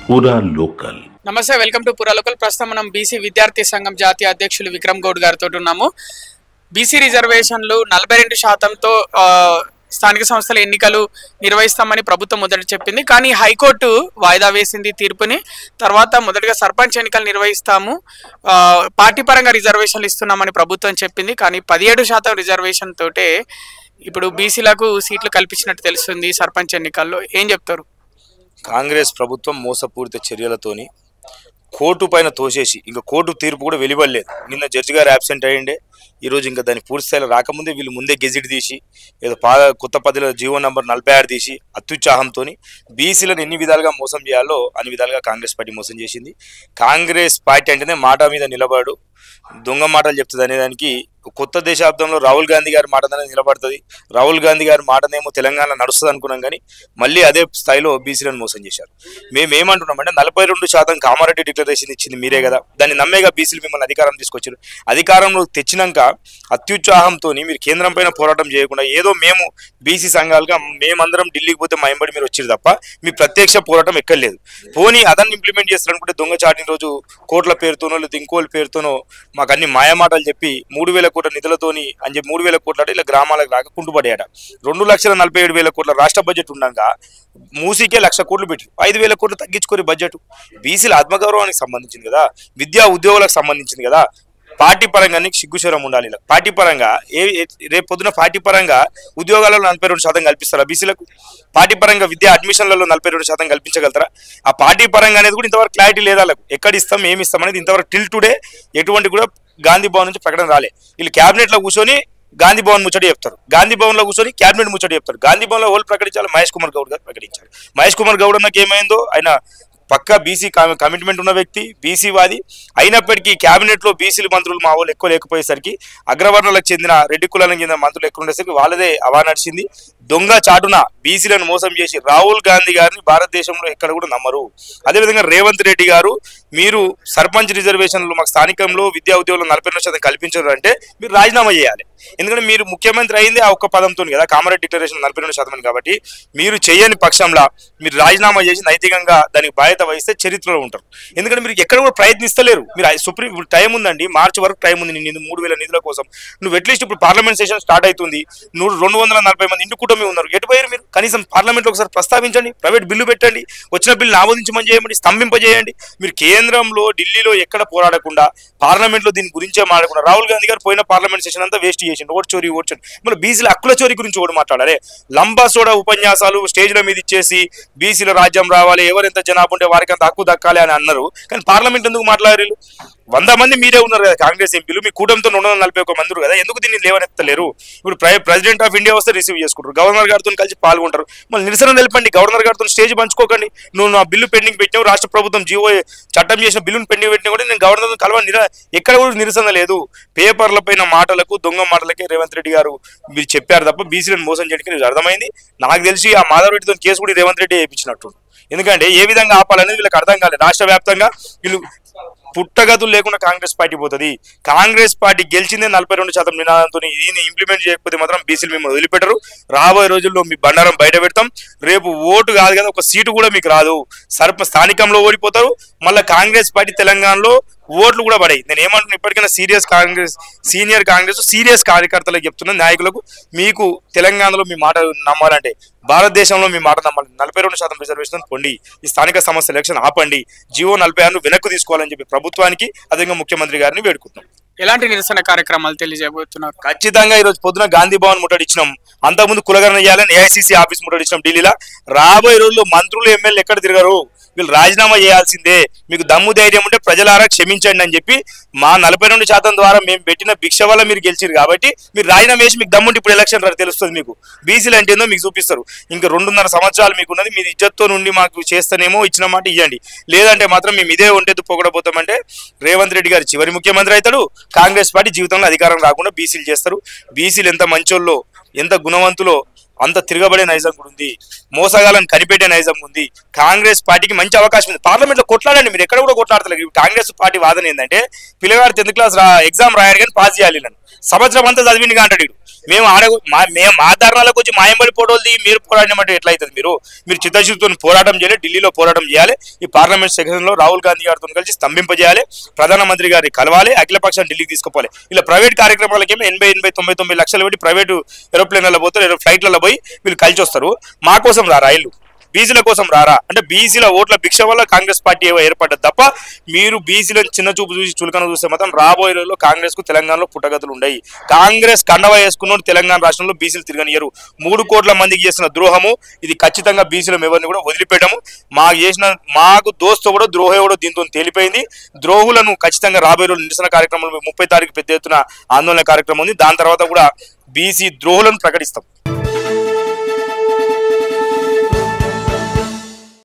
పూరా లోకల్. నమస్తే, welcome to పూరా లోకల్. ప్రస్తుతం మనం బీసీ విద్యార్థి సంఘం జాతీయ అధ్యక్షులు విక్రమ్ గౌడ్ గారితో ఉన్నాము. బీసీ రిజర్వేషన్లు 42%తో స్థానిక సంస్థల ఎన్నికలు నిర్వహిస్తామని ప్రభుత్వం మొదట చెప్పింది. కానీ హైకోర్టు వాయిదా వేసింది తీర్పుని. తర్వాత మొదటగా సర్పంచ్ ఎన్నికలు నిర్వహిస్తాము, పార్టీ పరంగా రిజర్వేషన్లు ఇస్తున్నామని ప్రభుత్వం చెప్పింది. కానీ 17% రిజర్వేషన్ తోటే ఇప్పుడు బీసీలకు సీట్లు కల్పించినట్టు తెలుస్తుంది సర్పంచ్ ఎన్నికల్లో. ఏం చెప్తారు? కాంగ్రెస్ ప్రభుత్వం మోసపూరిత చర్యలతోని కోర్టు పైన తోసేసి ఇంకా కోర్టు తీర్పు కూడా వెలువడలేదు. నిన్న జడ్జి గారు యాబ్సెంట్ అయ్యిండే. ఈరోజు ఇంకా దాని పూర్తి స్థాయిలో రాకముందే వీళ్ళు ముందే గెజిట్ తీసి ఏదో కొత్త పదిలో జీవో నంబర్ 46 తీసి అత్యుత్సాహంతో బీసీలను ఎన్ని విధాలుగా మోసం చేయాలో అన్ని విధాలుగా కాంగ్రెస్ పార్టీ మోసం చేసింది. కాంగ్రెస్ పార్టీ అంటేనే మాట మీద నిలబడు, దొంగ మాటలు చెప్తుంది అనేదానికి కొత్త దశాబ్దంలో రాహుల్ గాంధీ గారి మాటనే నిలబడుతుంది. రాహుల్ గాంధీ గారి మాటనేమో తెలంగాణ నడుస్తుంది అనుకున్నాం, కానీ మళ్ళీ అదే స్థాయిలో బీసీలను మోసం చేశారు. మేమేమంటున్నామంటే 42% కామారెడ్డి డిక్లరేషన్ ఇచ్చింది మీరే కదా, దాన్ని నమ్మేగా బీసీలు మిమ్మల్ని అధికారం తీసుకొచ్చారు. అధికారంలో తెచ్చినాక అత్యుత్సాహంతో మీరు కేంద్రం పైన పోరాటం చేయకుండా ఏదో మేము బీసీ సంఘాలుగా మేమందరం ఢిల్లీకి పోతే మా ఎంబడి మీరు వచ్చారు తప్ప మీ ప్రత్యక్ష పోరాటం ఎక్కర్లేదు. పోనీ అదన్ని ఇంప్లిమెంట్ చేస్తారనుకుంటే దొంగ చాటిన రోజు కోట్ల పేరుతోనో లేదా ఇంకోళ్ళ పేరుతోనో మాకు అన్ని మాయమాటలు చెప్పి 3,000 కోట్ల నిధులతోని అని చెప్పి 3,000 కోట్ల ఇలా గ్రామాలకు రాక కుంటుపడ్డాయట. 2,47,000 కోట్ల రాష్ట్ర బడ్జెట్ ఉండగా మూసీకే 1,00,000 కోట్లు పెట్టి 5,000 కోట్లు తగ్గించుకొని బడ్జెట్. బీసీల ఆత్మగౌరవానికి సంబంధించింది కదా, విద్యా ఉద్యోగులకు సంబంధించింది కదా. పార్టీ పరంగా నీకు సిగ్గుశరం ఉండాలి. పార్టీ పరంగా రేపు పొద్దున పార్టీ పరంగా ఉద్యోగాలలో 42% కల్పిస్తారా బీసీలకు? పార్టీ పరంగా విద్యా అడ్మిషన్లలో 42% కల్పించగలుగుతారా? ఆ పార్టీ పరంగా అనేది కూడా ఇంతవరకు క్లారిటీ లేదా. ఎక్కడ ఇస్తాం ఏమి ఇస్తాం అనేది ఇంతవరకు టిల్ టుడే ఎటువంటి కూడా గాంధీ భవన్ నుంచి ప్రకటన రాలే. వీళ్ళు క్యాబినెట్లో కూర్చొని గాంధీ భవన్ ముచ్చడి చెప్తారు, గాంధీ భవన్ లో కూర్చొని క్యాబినెట్ ముచ్చడి చెప్తారు. గాంధీ భవన్ లో ఓళ్ళు ప్రకటించాలి, మహేష్ కుమార్ గౌడ్ గారు ప్రకటించారు. మహేష్ కుమార్ గౌడ్ అన్నకి ఏమైందో, ఆయన పక్కా బీసీ కమిట్మెంట్ ఉన్న వ్యక్తి, బీసీవాది అయినప్పటికీ క్యాబినెట్ లో బీసీలు మంత్రులు మా వాళ్ళు ఎక్కువ లేకపోయేసరికి అగ్రవర్ణాలకు చెందిన రెడ్డి కులాలకు చెందిన మంత్రులు ఎక్కువ ఉండేసరికి వాళ్ళదే అవా నడిచింది. దొంగ చాటున బీసీలను మోసం చేసి రాహుల్ గాంధీ గారిని భారతదేశంలో ఎక్కడ కూడా నమ్మరు. అదేవిధంగా రేవంత్ రెడ్డి గారు మీరు సర్పంచ్ రిజర్వేషన్లు మాకు స్థానికంలో విద్యా ఉద్యోగులు 42% కల్పించారు అంటే మీరు రాజీనామా చేయాలి. ఎందుకంటే మీరు ముఖ్యమంత్రి అయింది ఆ ఒక్క పదంతో కదా, కామారెడ్డి డిక్లరేషన్ 42% కాబట్టి మీరు చేయని పక్షంలో మీరు రాజీనామా చేసి నైతికంగా దానికి బాధ్యత వహిస్తే చరిత్రలో ఉంటారు. ఎందుకంటే మీరు ఎక్కడ కూడా ప్రయత్నిస్తలేరు. మీరు సుప్రీం ఇప్పుడు టైం ఉందండి, మార్చి వరకు టైం ఉంది. 3,000 నిధుల కోసం నువ్వు అట్లీస్ట్ ఇప్పుడు పార్లమెంట్ సెషన్ స్టార్ట్ అవుతుంది, 240 మంది ఇంటి కూటమి ఉన్నారు. ఎటుపోయారు మీరు? కనీసం పార్లమెంట్లో ఒకసారి ప్రస్తావించండి, ప్రైవేట్ బిల్లు పెట్టండి, వచ్చిన బిల్లు ఆమోదించమని చేయండి, స్తంభింపజేయండి. మీరు కేంద్రంలో ఢిల్లీలో ఎక్కడ పోరాడకుండా పార్లమెంట్లో దీని గురించే మాట్లాడకుండా రాహుల్ గాంధీ గారు పోయిన పార్లమెంట్ సెషన్ అంతా వేస్ట్ చేసిండు. ఓటు చోరీ మన బీసీల హక్కుల చోరీ గురించి ఓడి మాట్లాడారే. లంబా సోడా ఉపన్యాసాలు స్టేజ్ల మీద ఇచ్చేసి బీసీల రాజ్యం రావాలి, ఎవరెంత జనాభా ఉంటే వారికి అంత హక్కు దక్కాలి అని అన్నారు. కానీ పార్లమెంట్ ఎందుకు మాట్లాడారు? 100 మంది మీరే ఉన్నారు కదా కాంగ్రెస్ ఎంపీలు, మీ కూటమితో 241 మంది కదా, ఎందుకు దీన్ని లేవనెత్తలేరు? ఇప్పుడు ప్రెసిడెంట్ ఆఫ్ ఇండియా వస్తే రిసీవ్ చేసుకుంటారు, గవర్నర్ గారితో కలిసి పాల్గొంటారు. మళ్ళీ నిరసన నిలపండి, గవర్నర్ గారితో స్టేజ్ పంచుకోకండి. నువ్వు నా బిల్లు పెండింగ్ పెట్టినావు, రాష్ట్ర ప్రభుత్వం జీవో చట్టం చేసిన బిల్లును పెండింగ్ పెట్టినా కూడా నేను గవర్నర్తో కలవని ఎక్కడ కూడా నిరసన లేదు. పేపర్ల పైన మాటలకు దొంగ మాటలకే రేవంత్ రెడ్డి గారు మీరు చెప్పారు తప్ప బీసీలను మోసం చేయడానికి అర్థమైంది. నాకు తెలిసి ఆ మాధవ్ రెడ్డితో కేసు కూడా రేవంత్ రెడ్డి వేయించినట్టు. ఎందుకంటే ఏ విధంగా ఆపాలనేది వీళ్ళకి అర్థం కాలేదు. రాష్ట్ర వ్యాప్తంగా వీళ్ళు పుట్టగతులు లేకుండా కాంగ్రెస్ పార్టీ పోతుంది. కాంగ్రెస్ పార్టీ గెలిచిందే 42% నినాదంతో. దీన్ని ఇంప్లిమెంట్ చేయకపోతే మాత్రం బీసీలు మేము వదిలిపెట్టరు. రాబోయే రోజుల్లో మీ బండారం బయట పెడతాం. రేపు ఓటు కాదు కదా, ఒక సీటు కూడా మీకు రాదు. స్థానికంలో ఓడిపోతారు. మళ్ళీ కాంగ్రెస్ పార్టీ తెలంగాణలో ఓట్లు కూడా పడాయి. నేను ఏమంటున్నా, ఇప్పటికైనా సీనియర్ కాంగ్రెస్ సీరియస్ కార్యకర్తలకు చెప్తున్నా, నాయకులకు, మీకు తెలంగాణలో మీ మాట నమ్మాలంటే భారతదేశంలో మీ మాట నమ్మాలి. 42% రిజర్వేషన్ పొండి, ఈ స్థానిక సంస్థ ఎలక్షన్ ఆపండి, జీవో 46 వెనక్కు తీసుకోవాలని చెప్పి ప్రభుత్వానికి అదేవిధంగా ముఖ్యమంత్రి గారిని వేడుకుంటున్నాం. ఎలాంటి నిరసన కార్యక్రమాలు తెలియజేయబోతున్నారు? ఖచ్చితంగా ఈరోజు పొద్దున గాంధీ భవన్ ముట్టడిచ్చినాం, అంతకుముందు కులగరణ చేయాలని ఏఐసీసీ ఆఫీస్ ముట్టడిచ్చినాం ఢిల్లీలో. రాబోయే రోజుల్లో మంత్రులు ఎమ్మెల్యే ఎక్కడ తిరగరు, వీళ్ళు రాజీనామా చేయాల్సిందే. మీకు దమ్ము ధైర్యం ఉంటే ప్రజలారా క్షమించండి అని చెప్పి మా 42% ద్వారా మేము పెట్టిన భిక్ష వల్ల మీరు గెలిచారు కాబట్టి మీరు రాజీనామా చేసి మీకు దమ్ముంటే ఇప్పుడు ఎలక్షన్ తెలుస్తుంది. మీకు బీసీలు అంటే ఏందో మీకు చూపిస్తారు. ఇంకా 2.5 సంవత్సరాలు మీకు ఉన్నది. మీరు ఇజ్జత్తో నుండి మాకు చేస్తేనేమో ఇచ్చిన మాట ఇవ్వండి, లేదంటే మాత్రం మేము ఇదే ఉంటే పొగడబోతామంటే రేవంత్ రెడ్డి గారు చివరి ముఖ్యమంత్రి అవుతాడు. కాంగ్రెస్ పార్టీ జీవితంలో అధికారం రాకుండా బీసీలు చేస్తారు. బీసీలు ఎంత మంచోళ్ళో ఎంత గుణవంతులో అంత తిరగబడే నైజం కూడా ఉంది, మోసగాలను కనిపెట్టే నైజం ఉంది. కాంగ్రెస్ పార్టీకి మంచి అవకాశం ఉంది. పార్లమెంట్లో కొట్లాడండి, మీరు ఎక్కడ కూడా కొట్లాడతలేదు. కాంగ్రెస్ పార్టీ వాదన ఏంటంటే పిల్లగాడు 10th క్లాస్ ఎగ్జామ్ రాయాడు కానీ పాస్ చేయాలి, నన్ను సంవత్సరం అంతా చదివిండిగా అంటాడు. మేము మేము మా ధర్నాలకు వచ్చి మాయంబడి పోటోలు మీరు పోరాడినట్టు ఎట్లయితుంది? మీరు చిత్తశుద్ధితో పోరాటం చేయాలి, ఢిల్లీలో పోరాటం చేయాలి, ఈ పార్లమెంట్ సెక్షన్లో రాహుల్ గాంధీ గారితో కలిసి స్తంభింపజేయాలి, ప్రధానమంత్రి గారిని కలవాలి, అఖిలపక్షాన్ని ఢిల్లీకి తీసుకుపోవాలి. ఇలా ప్రైవేట్ కార్యక్రమాలకేమో 80-99 లక్షలు పెట్టి ప్రైవేటు ఏరోప్లేన్లలో పోతారు, ఫ్లైట్లలో పోయి వీళ్ళు కలిసి వస్తారు. మా కోసం రారా ఇల్లు? బీసీల కోసం రారా? అంటే బీసీల ఓట్ల భిక్ష వల్ల కాంగ్రెస్ పార్టీ ఏర్పడ్డది తప్ప మీరు బీసీలను చిన్న చూపు చూసి చులకన చూస్తే మాత్రం రాబోయే రోజుల్లో కాంగ్రెస్ కు తెలంగాణలో పుట్టగతులు ఉన్నాయి. కాంగ్రెస్ కండవ వేసుకున్న తెలంగాణ రాష్ట్రంలో బీసీలు తిరగనియరు. 3 కోట్ల మందికి చేసిన ద్రోహము ఇది ఖచ్చితంగా బీసీల ఎవరిని కూడా వదిలిపెట్టము. మాకు దోస్తు కూడా ద్రోహం కూడా దీంతో తేలిపోయింది. ద్రోహులను ఖచ్చితంగా రాబోయే రోజులు నిరసన కార్యక్రమంలో 30 తారీఖు పెద్ద ఎత్తున ఆందోళన కార్యక్రమం ఉంది. దాని తర్వాత కూడా బీసీ ద్రోహులను ప్రకటిస్తాం.